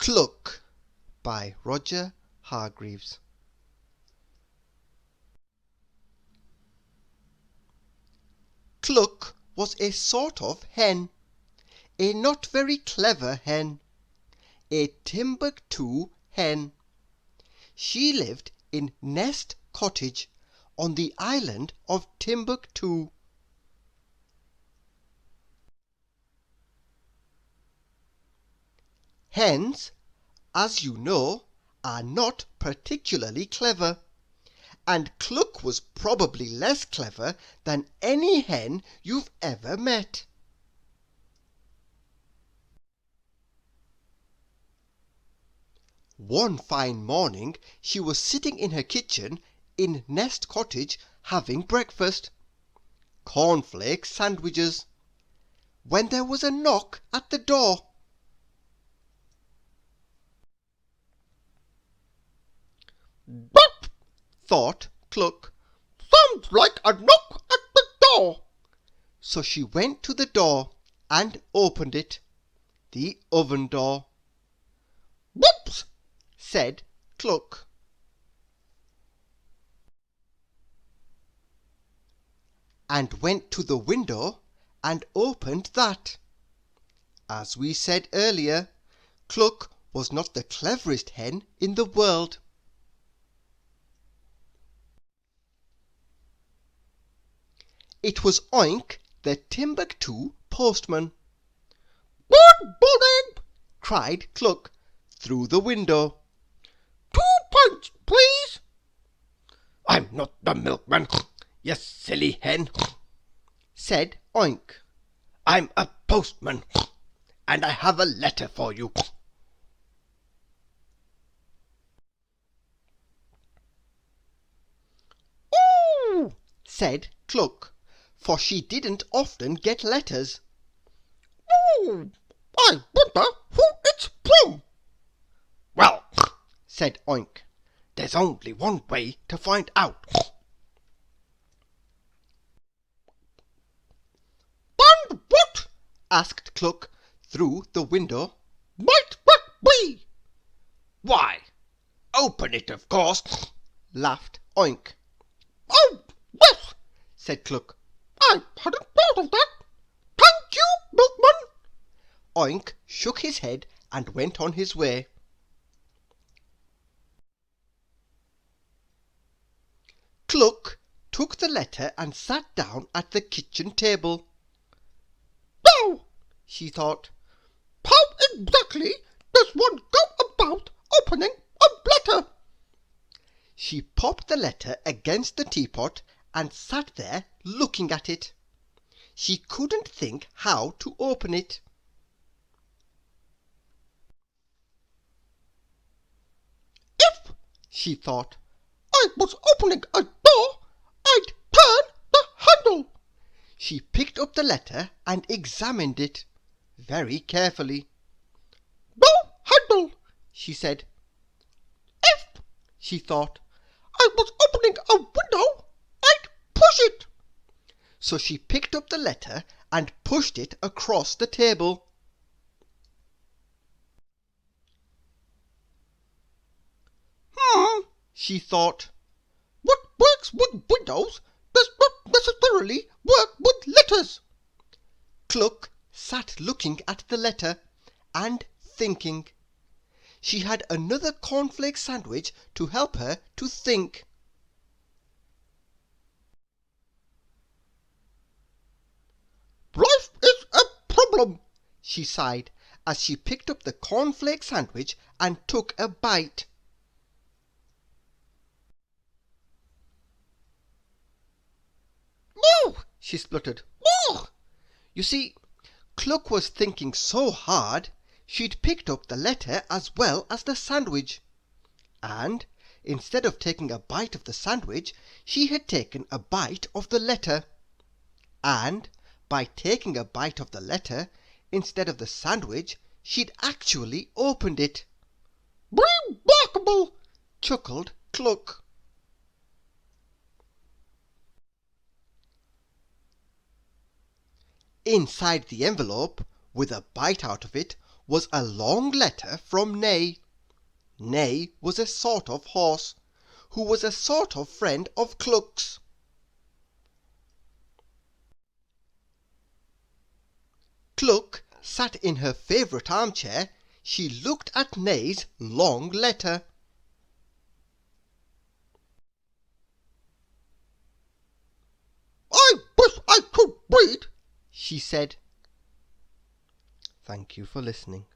Cluck by Roger Hargreaves. Cluck was a sort of hen, a not very clever hen, a Timbuctoo hen. She lived in Nest Cottage on the island of Timbuctoo. Hens, as you know, are not particularly clever, and Cluck was probably less clever than any hen you've ever met. One fine morning she was sitting in her kitchen in Nest Cottage having breakfast, cornflake sandwiches, when there was a knock at the door. "That," thought Cluck, "sounds like a knock at the door." So she went to the door and opened it, the oven door. "Whoops!" said Cluck. And went to the window and opened that. As we said earlier, Cluck was not the cleverest hen in the world. It was Oink, the Timbuctoo postman. "Good morning!" cried Cluck through the window. "2 pints, please." "I'm not the milkman, you silly hen," said Oink. "I'm a postman, and I have a letter for you." "Ooh!" said Cluck, for she didn't often get letters. "Ooh! I wonder who it's from." "Well," said Oink, "there's only one way to find out." "And what," asked Cluck through the window, "might that be?" "Why, open it, of course," laughed Oink. "Oh, yes," said Cluck. "I hadn't thought of that. Thank you, milkman." Oink shook his head and went on his way. Cluck took the letter and sat down at the kitchen table. "Now," she thought, "how exactly does one go about opening a letter?" She popped the letter against the teapot and sat there looking at it. She couldn't think how to open it. "If," she thought, "I was opening a door, I'd turn the handle." She picked up the letter and examined it very carefully. "No handle," she said. "If," she thought, "I was opening a window, I'd push it." So she picked up the letter and pushed it across the table. She thought, "What works with windows does not necessarily work with letters." Cluck sat looking at the letter and thinking. She had another cornflake sandwich to help her to think. "Life is a problem," she sighed as she picked up the cornflake sandwich and took a bite. "Oh," she spluttered. "oh." You see, Cluck was thinking so hard she'd picked up the letter as well as the sandwich, and instead of taking a bite of the sandwich she had taken a bite of the letter, and by taking a bite of the letter instead of the sandwich she'd actually opened it. "Remarkable," chuckled Cluck. Inside the envelope, with a bite out of it, was a long letter from Neigh. Neigh was a sort of horse, who was a sort of friend of Cluck's. Cluck sat in her favourite armchair. She looked at Neigh's long letter. "I wish I could read," she said. Thank you for listening.